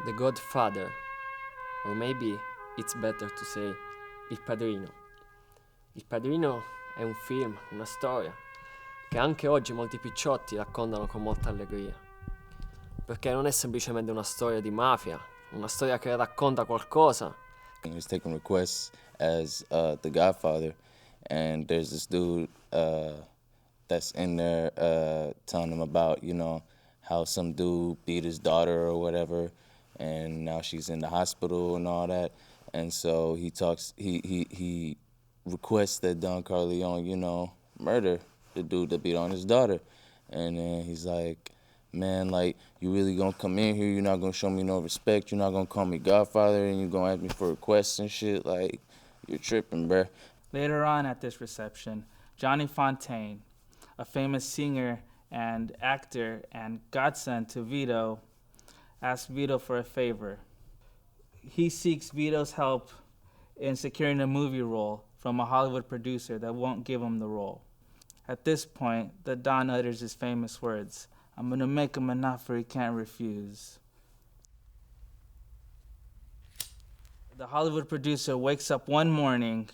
The Godfather, or maybe it's better to say Il Padrino. Il Padrino è un film, una storia, che anche oggi molti picciotti raccontano con molta allegria. Perché non è semplicemente una storia di mafia, una storia che racconta qualcosa. He's taking requests as the Godfather, and there's this dude that's in there telling him about, how some dude beat his daughter or whatever, and now she's in the hospital and all that. And so he requests that Don Corleone, murder the dude that beat on his daughter. And then he's like, man, like, you really gonna come in here, you're not gonna show me no respect, you're not gonna call me Godfather, and you're gonna ask me for requests and shit, like, you're tripping, bruh. Later on at this reception, Johnny Fontaine, a famous singer and actor and godson to Vito, asks Vito for a favor. He seeks Vito's help in securing a movie role from a Hollywood producer that won't give him the role. At this point, the Don utters his famous words, "I'm gonna make him an offer he can't refuse." The Hollywood producer wakes up one morning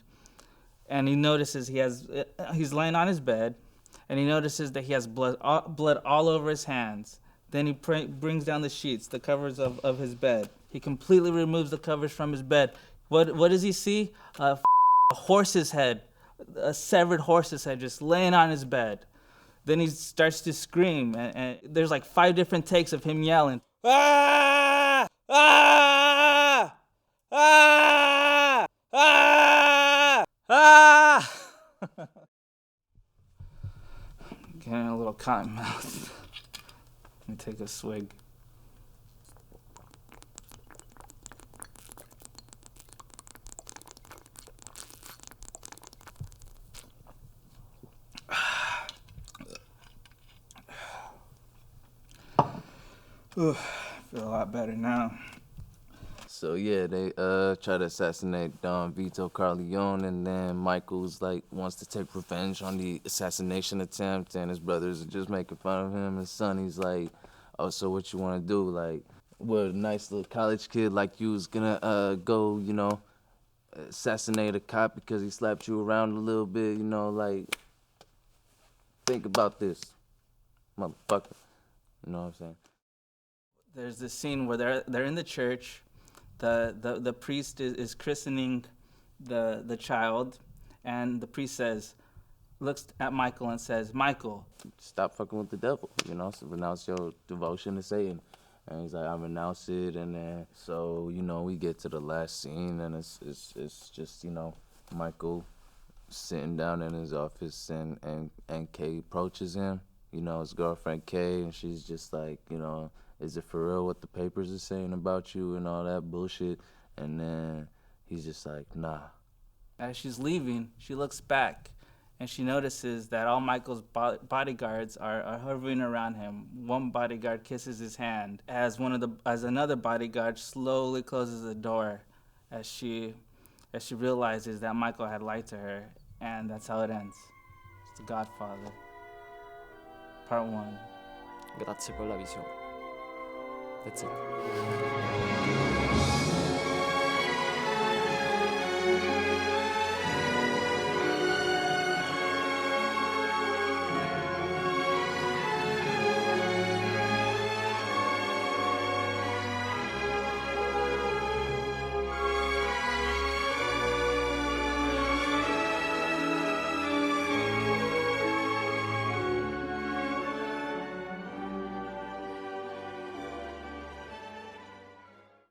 and he notices he's laying on his bed, and he notices that he has blood all over his hands. Then he brings down the sheets, the covers of his bed. He completely removes the covers from his bed. What does he see? A horse's head, a severed horse's head just laying on his bed. Then he starts to scream, and there's like 5 different takes of him yelling, "Ah! Ah! Ah! Ah! Ah!" Getting a little cotton mouth. Let me take a swig. Feel a lot better now. So yeah, they try to assassinate Don Vito Corleone, and then Michael's like wants to take revenge on the assassination attempt, and his brothers are just making fun of him. And Sonny's like, "Oh, so what you want to do? Like, what a nice little college kid like you is gonna go, assassinate a cop because he slapped you around a little bit, like, think about this, motherfucker." You know what I'm saying? There's this scene where they're in the church. The priest is christening the child, and the priest looks at Michael and says, "Michael, stop fucking with the devil, so renounce your devotion to Satan." And he's like, "I renounce it." And then, so, we get to the last scene, and it's just, Michael sitting down in his office, and Kay approaches him, his girlfriend Kay, and she's just like, "Is it for real what the papers are saying about you and all that bullshit?" And then he's just like, "Nah." As she's leaving, she looks back, and she notices that all Michael's bodyguards are hovering around him. One bodyguard kisses his hand as another bodyguard slowly closes the door, as she realizes that Michael had lied to her, and that's how it ends. It's The Godfather, Part 1. Grazie per la visione. That's it.